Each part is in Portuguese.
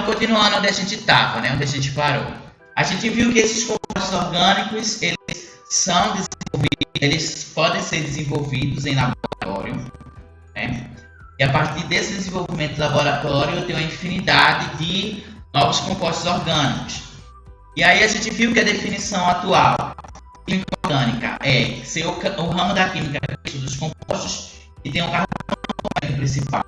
Então, continuando onde a gente estava, né? Onde a gente parou. A gente viu que esses compostos orgânicos, eles podem ser desenvolvidos em laboratório, né? E a partir desse desenvolvimento de laboratório, eu tenho uma infinidade de novos compostos orgânicos. E aí a gente viu que a definição atual de química orgânica é ser o ramo da química dos compostos que tem um carbono como principal.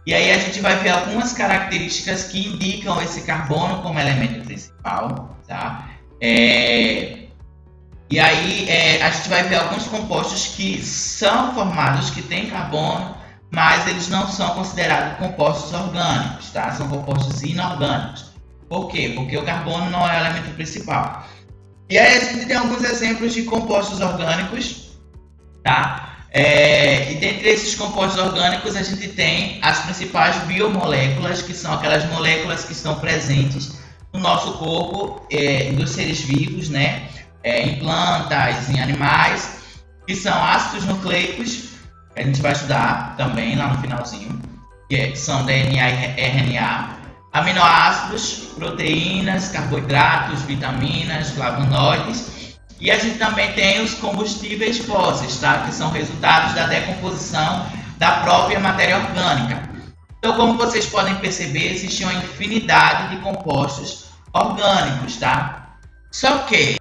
E aí a gente vai ver algumas características que indicam esse carbono como elemento principal, tá? E aí a gente vai ver alguns compostos que são formados, que têm carbono, mas eles não são considerados compostos orgânicos, tá? São compostos inorgânicos. Por quê? Porque o carbono não é o elemento principal. E aí a gente tem alguns exemplos de compostos orgânicos, tá? E dentre esses compostos orgânicos a gente tem as principais biomoléculas, que são aquelas moléculas que estão presentes no nosso corpo, dos seres vivos, né? Em plantas, em animais, que são ácidos nucleicos, que a gente vai estudar também lá no finalzinho, que são DNA e RNA, aminoácidos, proteínas, carboidratos, vitaminas, flavonoides. E a gente também tem os combustíveis fósseis, tá? Que são resultados da decomposição da própria matéria orgânica. Então, como vocês podem perceber, existe uma infinidade de compostos orgânicos, tá? Só que,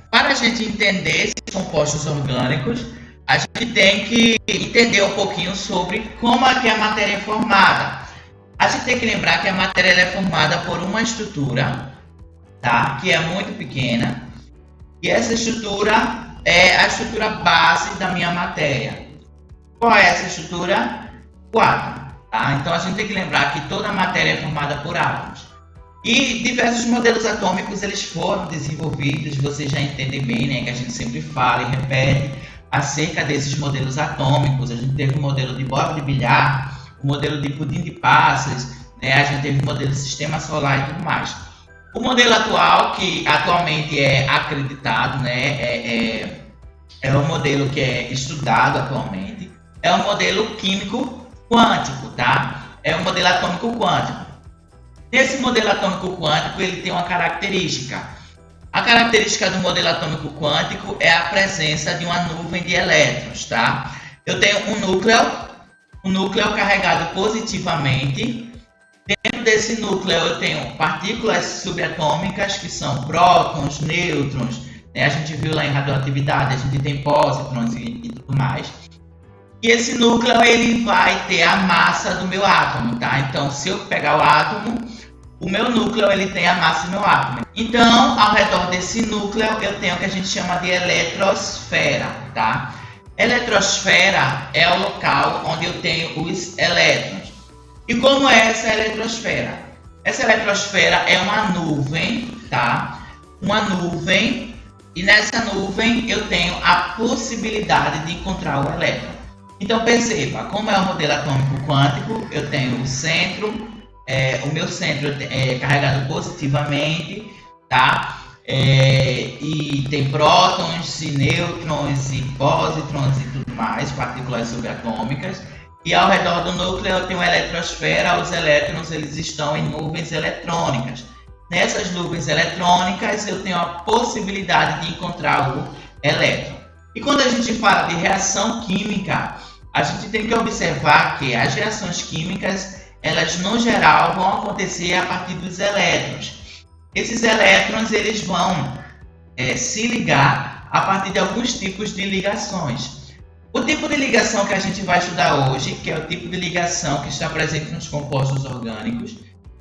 para a gente entender esses compostos orgânicos, a gente tem que entender um pouquinho sobre como é que a matéria é formada. A gente tem que lembrar que a matéria é formada por uma estrutura, tá? Que é muito pequena. E essa estrutura é a estrutura base da minha matéria. Qual é essa estrutura? O átomo. Tá? Então a gente tem que lembrar que toda a matéria é formada por átomos. E diversos modelos atômicos eles foram desenvolvidos, vocês já entendem bem, né? Que a gente sempre fala e repete acerca desses modelos atômicos. A gente teve o modelo de bola de bilhar, o modelo de pudim de passas, né? A gente teve o modelo de sistema solar e tudo mais. O modelo atual, que atualmente é acreditado, né, é um modelo que é estudado atualmente, é um modelo químico quântico, tá? É um modelo atômico quântico. Esse modelo atômico quântico, ele tem uma característica. A característica do modelo atômico quântico é a presença de uma nuvem de elétrons, tá? Eu tenho um núcleo carregado positivamente. Dentro desse núcleo eu tenho partículas subatômicas que são prótons, nêutrons, né? A gente viu lá em radioatividade, a gente tem pósitrons e tudo mais. E esse núcleo ele vai ter a massa do meu átomo, tá? Então, se eu pegar o átomo, o meu núcleo ele tem a massa do meu átomo. Então, ao redor desse núcleo eu tenho o que a gente chama de eletrosfera, tá? Eletrosfera é o local onde eu tenho os elétrons. E como é essa eletrosfera? Essa eletrosfera é uma nuvem, tá? Uma nuvem, e nessa nuvem eu tenho a possibilidade de encontrar o elétron. Então perceba, como é o modelo atômico quântico, eu tenho o centro, o meu centro é carregado positivamente, tá? E tem prótons, e nêutrons, e pósitrons e tudo mais, partículas subatômicas. E ao redor do núcleo eu tenho a eletrosfera, os elétrons eles estão em nuvens eletrônicas. Nessas nuvens eletrônicas eu tenho a possibilidade de encontrar o elétron. E quando a gente fala de reação química, a gente tem que observar que as reações químicas, elas no geral vão acontecer a partir dos elétrons. Esses elétrons eles vão se ligar a partir de alguns tipos de ligações. O tipo de ligação que a gente vai estudar hoje, que é o tipo de ligação que está presente nos compostos orgânicos,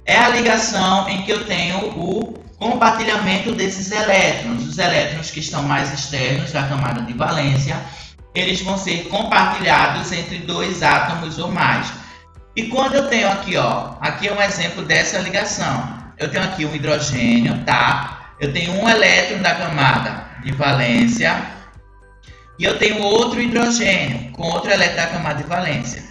é a ligação em que eu tenho o compartilhamento desses elétrons. Os elétrons que estão mais externos da camada de valência, eles vão ser compartilhados entre dois átomos ou mais. E quando eu tenho aqui, ó, aqui é um exemplo dessa ligação. Eu tenho aqui um hidrogênio, tá? Eu tenho um elétron da camada de valência. E eu tenho outro hidrogênio com outro elétron da camada de valência.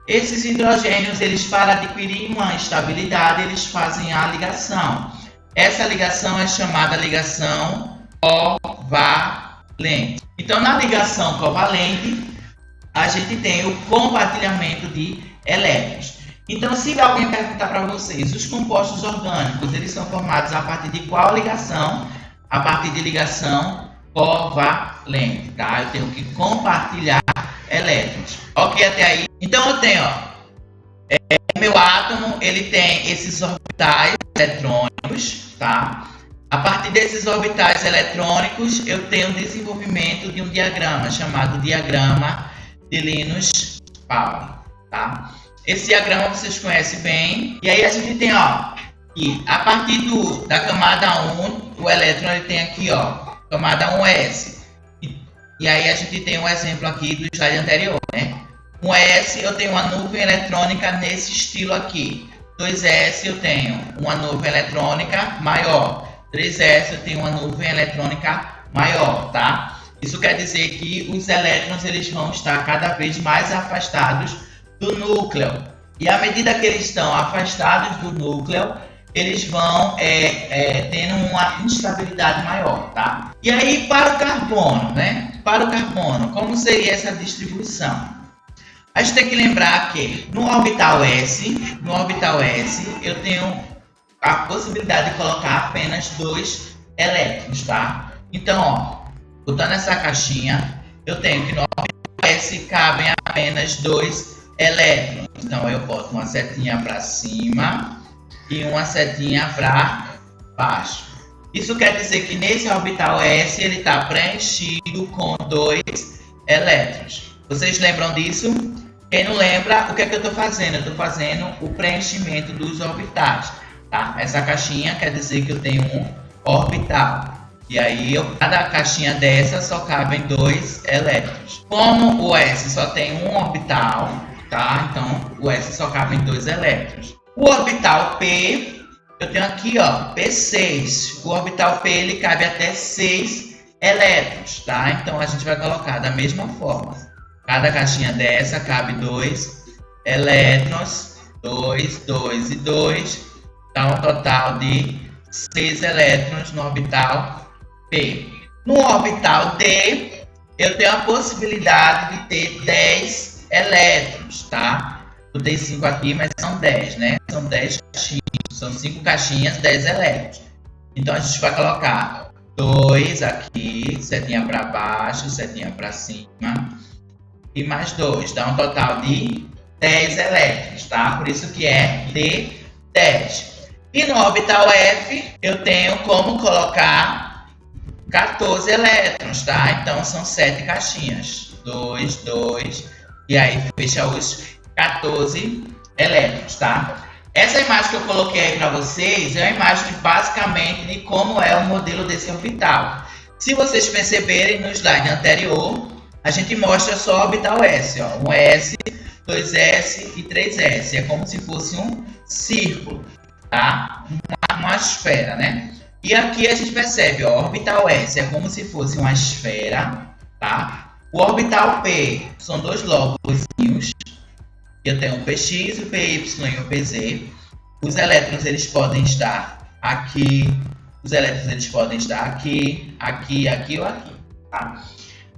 Esses hidrogênios, eles para adquirir uma estabilidade, eles fazem a ligação. Essa ligação é chamada ligação covalente. Então, na ligação covalente, a gente tem o compartilhamento de elétrons. Então, se alguém perguntar para vocês, os compostos orgânicos, eles são formados a partir de qual ligação? A partir de ligação covalente, tá? Eu tenho que compartilhar elétrons. Ok até aí? Então, eu tenho, o meu átomo, ele tem esses orbitais eletrônicos, tá? A partir desses orbitais eletrônicos, eu tenho o desenvolvimento de um diagrama chamado diagrama de Linus-Pauling, tá? Esse diagrama vocês conhecem bem. E aí a gente tem, que a partir da camada 1, o elétron ele tem aqui, camada 1s. E aí a gente tem um exemplo aqui do slide anterior, né? 1s eu tenho uma nuvem eletrônica nesse estilo aqui. 2s eu tenho uma nuvem eletrônica maior. 3s eu tenho uma nuvem eletrônica maior, tá? Isso quer dizer que os elétrons eles vão estar cada vez mais afastados do núcleo. E à medida que eles estão afastados do núcleo, eles vão tendo uma instabilidade maior, tá? E aí para o carbono, né? Para o carbono, como seria essa distribuição? A gente tem que lembrar que no orbital S, eu tenho a possibilidade de colocar apenas 2 elétrons, tá? Então, botando essa caixinha, eu tenho que no orbital S cabem apenas 2 elétrons. Então eu boto uma setinha para cima e uma setinha para baixo. Isso quer dizer que nesse orbital S ele está preenchido com 2 elétrons. Vocês lembram disso? Quem não lembra, o que é que eu estou fazendo? Eu estou fazendo o preenchimento dos orbitais, tá? Essa caixinha quer dizer que eu tenho um orbital. E aí, cada caixinha dessa só cabem 2 elétrons. Como o S só tem um orbital, tá? Então, o S só cabe em 2 elétrons. O orbital P, eu tenho aqui, P6. O orbital P, ele cabe até 6 elétrons, tá? Então, a gente vai colocar da mesma forma. Cada caixinha dessa cabe 2 elétrons. 2, 2 e 2. Dá um total de 6 elétrons no orbital P. No orbital D, eu tenho a possibilidade de ter 10 elétrons, tá? Botei 5 aqui, mas são 10, né? São 10 caixinhas. São 5 caixinhas, 10 elétrons. Então, a gente vai colocar 2 aqui, setinha para baixo, setinha para cima. E mais 2. Dá um total de 10 elétrons, tá? Por isso que é D10. E no orbital F, eu tenho como colocar 14 elétrons, tá? Então, são 7 caixinhas. 2, 2, e aí fecha os 14 elétrons, tá? Essa imagem que eu coloquei aí para vocês é uma imagem basicamente de como é o modelo desse orbital. Se vocês perceberem no slide anterior, a gente mostra só o orbital S, 1s, 2s e 3s. É como se fosse um círculo, tá? Uma esfera, né? E aqui a gente percebe, o orbital S é como se fosse uma esfera, tá? O orbital P são 2 lóbulozinhos. Eu tenho o PX, o PY e o PZ. Os elétrons eles podem estar aqui. Os elétrons eles podem estar aqui, aqui, aqui ou aqui, tá?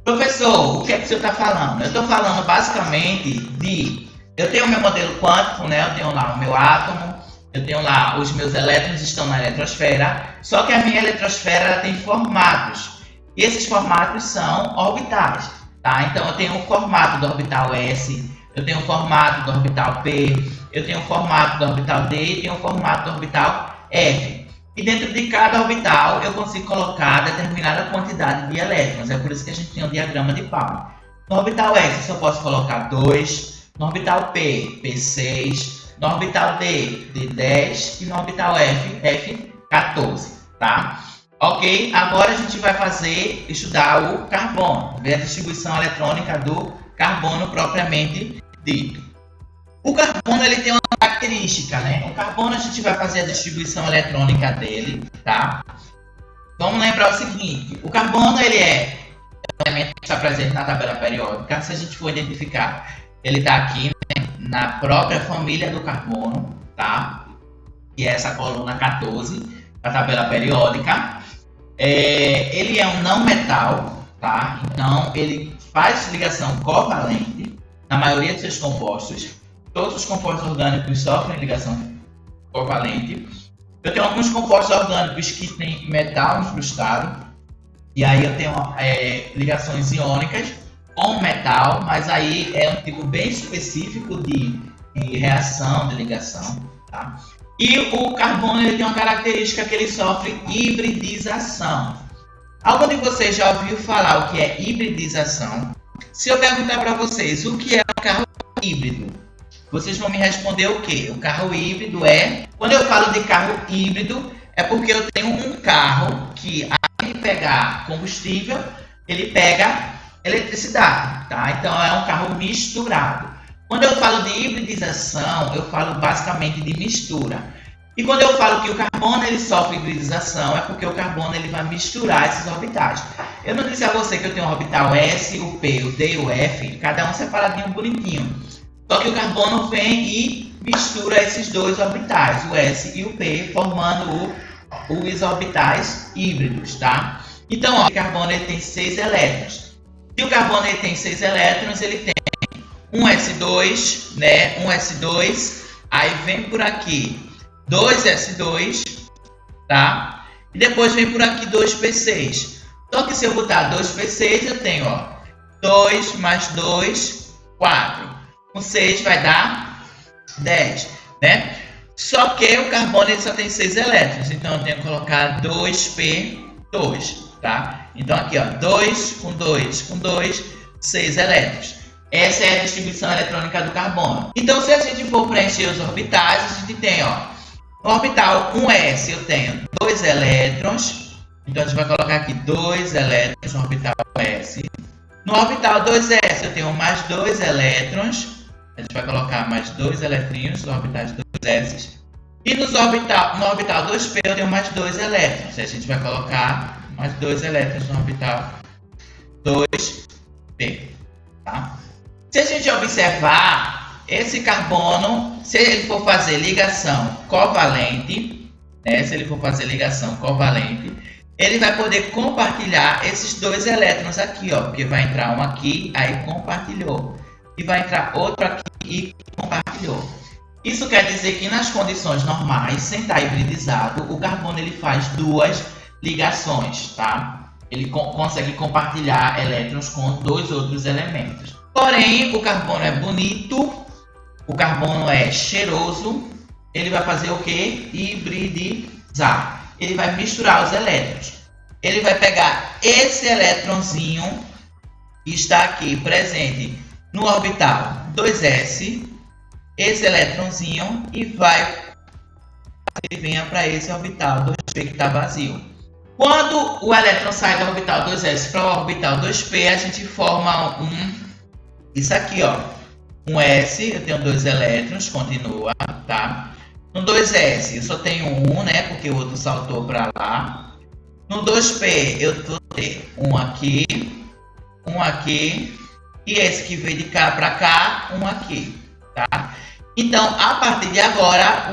Professor, o que é que o senhor está falando? Eu estou falando basicamente de... Eu tenho o meu modelo quântico, né? Eu tenho lá o meu átomo. Eu tenho lá, os meus elétrons estão na eletrosfera. Só que a minha eletrosfera ela tem formatos. E esses formatos são orbitais, tá? Então eu tenho o formato do orbital S, eu tenho o formato do orbital P, eu tenho o formato do orbital D e tenho o formato do orbital F. E dentro de cada orbital eu consigo colocar determinada quantidade de elétrons. É por isso que a gente tem o diagrama de Pauling. No orbital S eu posso colocar 2, no orbital P, P6, no orbital D, D10 e no orbital F, F14, tá? Ok? Agora a gente vai estudar o carbono, ver a distribuição eletrônica do carbono propriamente dito. O carbono ele tem uma característica, né? O carbono a gente vai fazer a distribuição eletrônica dele, tá? Vamos lembrar o seguinte, o carbono ele é um elemento que está presente na tabela periódica. Se a gente for identificar, ele está aqui, né, na própria família do carbono, tá? Que é essa coluna 14 da tabela periódica. Ele é um não metal, tá? Então ele faz ligação covalente na maioria de seus compostos. todos os compostos orgânicos sofrem ligação covalente. Eu tenho alguns compostos orgânicos que têm metal incrustado, e aí eu tenho ligações iônicas com metal, mas aí é um tipo bem específico de reação de ligação, tá? E o carbono ele tem uma característica que ele sofre hibridização. Algum de vocês já ouviu falar o que é hibridização? Se eu perguntar para vocês o que é um carro híbrido, vocês vão me responder o quê? O carro híbrido é... Quando eu falo de carro híbrido, é porque eu tenho um carro que, além de pegar combustível, ele pega eletricidade, tá? Então é um carro misturado. Quando eu falo de hibridização, eu falo basicamente de mistura. E quando eu falo que o carbono ele sofre hibridização, é porque o carbono ele vai misturar esses orbitais. Eu não disse a você que eu tenho o orbital S, o P, o D e o F, cada um separadinho, bonitinho. Só que o carbono vem e mistura esses dois orbitais, o S e o P, formando os orbitais híbridos, tá? Então, ó, o carbono ele tem 6 elétrons. Se o carbono ele tem 6 elétrons, ele tem um S2, né? Um S2, aí vem por aqui 2 S2, tá? E depois vem por aqui 2 P6. Só que se eu botar 2 P6, eu tenho, ó, 2 mais 2, 4. Com 6 vai dar 10, né? Só que o carbono ele só tem 6 elétrons, então eu tenho que colocar 2P2, tá? Então aqui, ó, 2 com 2 com 2, 6 elétrons. Essa é a distribuição eletrônica do carbono. Então, se a gente for preencher os orbitais, a gente tem, ó, no orbital 1s eu tenho 2 elétrons, então a gente vai colocar aqui 2 elétrons no orbital S. No orbital 2s eu tenho mais 2 elétrons, a gente vai colocar mais 2 eletrinhos nos orbitais 2s. E no orbital 2p eu tenho mais 2 elétrons, a gente vai colocar mais 2 elétrons no orbital 2p, tá? Se a gente observar, esse carbono, se ele for fazer ligação covalente, né, ele vai poder compartilhar esses 2 elétrons aqui, ó, porque vai entrar um aqui, aí compartilhou, e vai entrar outro aqui e compartilhou. Isso quer dizer que nas condições normais, sem estar hibridizado, o carbono ele faz 2 ligações, tá? Ele consegue compartilhar elétrons com 2 outros elementos. Porém, o carbono é bonito, o carbono é cheiroso, ele vai fazer o que? Hibridizar. Ele vai misturar os elétrons. Ele vai pegar esse elétronzinho que está aqui presente no orbital 2s, esse elétronzinho, e vai ele venha para esse orbital 2p que está vazio. Quando o elétron sai do orbital 2s para o orbital 2p, a gente forma isso aqui, ó, um S, eu tenho 2 elétrons, continua, tá? No 2s eu só tenho um, né, porque o outro saltou para lá. No 2p eu vou ter um aqui, e esse que veio de cá para cá, um aqui, tá? Então, a partir de agora,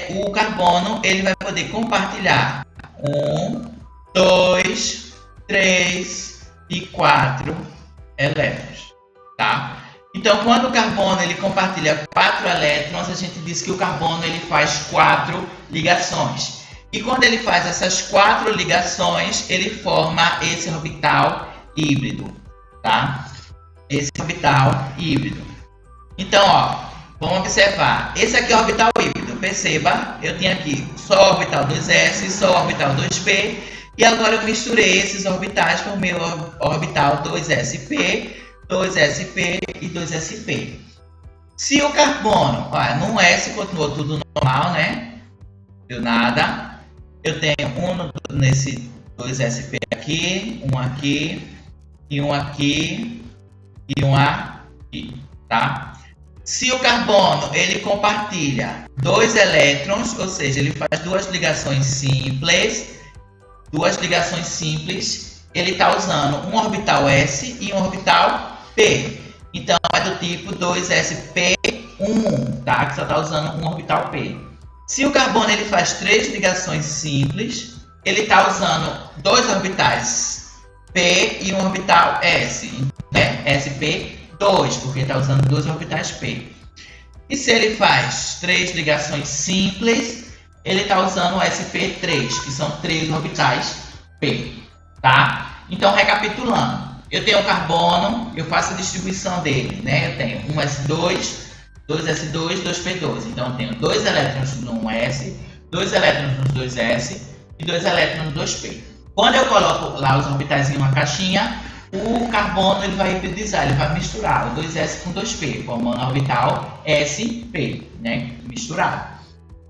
o carbono ele vai poder compartilhar 1, 2, 3 e 4 elétrons, tá? Então, quando o carbono ele compartilha 4 elétrons, a gente diz que o carbono ele faz 4 ligações. E quando ele faz essas 4 ligações, ele forma esse orbital híbrido, tá? Esse orbital híbrido. Então, ó, vamos observar. Esse aqui é o orbital híbrido. Perceba, eu tinha aqui só o orbital 2s, só o orbital 2p. E agora eu misturei esses orbitais para o meu orbital 2sp, 2sp e 2sp. Se o carbono, ó, no S continuou tudo normal, né? Deu nada. Eu tenho um nesse 2sp aqui, um aqui, e um aqui, e um aqui, tá? Se o carbono ele compartilha 2 elétrons, ou seja, ele faz 2 ligações simples, ele está usando um orbital S e um orbital P. Então, é do tipo 2sp1, tá? Que só está usando um orbital P. Se o carbono ele faz 3 ligações simples, ele está usando 2 orbitais P e um orbital S, né? SP2, porque está usando 2 orbitais P. E se ele faz 3 ligações simples, ele está usando o sp3, que são 3 orbitais p, tá? Então, recapitulando, eu tenho o carbono, eu faço a distribuição dele, né? Eu tenho 1s2, 2s2, 2p12. Então, eu tenho 2 elétrons no 1s, 2 elétrons no 2s e 2 elétrons no 2p. Quando eu coloco lá os orbitais em uma caixinha, o carbono ele vai hibridizar, ele vai misturar o 2s com 2p, formando a orbital sp, né? Misturado.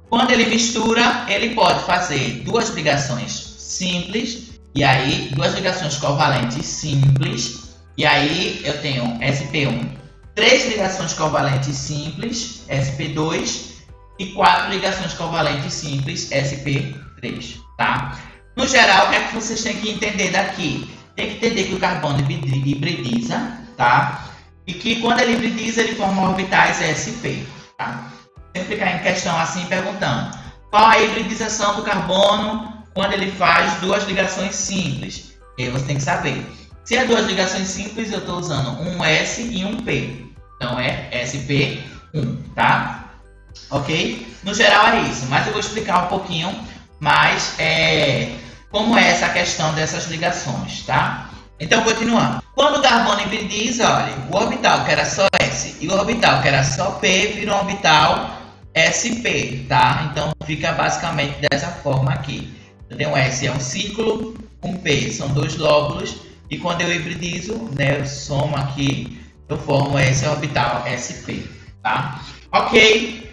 Quando ele mistura, ele pode fazer 2 ligações simples, e aí 2 ligações covalentes simples, e aí eu tenho sp1, 3 ligações covalentes simples, sp2, e 4 ligações covalentes simples, sp3, tá? No geral, o que é que vocês têm que entender daqui? Tem que entender que o carbono hibridiza, tá? E que quando ele hibridiza, ele forma orbitais sp, tá? Sempre cai em questão assim, perguntando qual a hibridização do carbono quando ele faz 2 ligações simples. E aí você tem que saber. Se é 2 ligações simples, eu estou usando um S e um P. Então é sp1, tá? Ok? No geral é isso, mas eu vou explicar um pouquinho mais como é essa questão dessas ligações, tá? Então, continuando. Quando o carbono hibridiza, olha, o orbital que era só S e o orbital que era só P vira um orbital sp, tá? Então, fica basicamente dessa forma aqui. Eu tenho S é um círculo, um P são 2 lóbulos, e quando eu hibridizo, né, eu somo aqui, eu formo esse orbital sp, tá? Ok?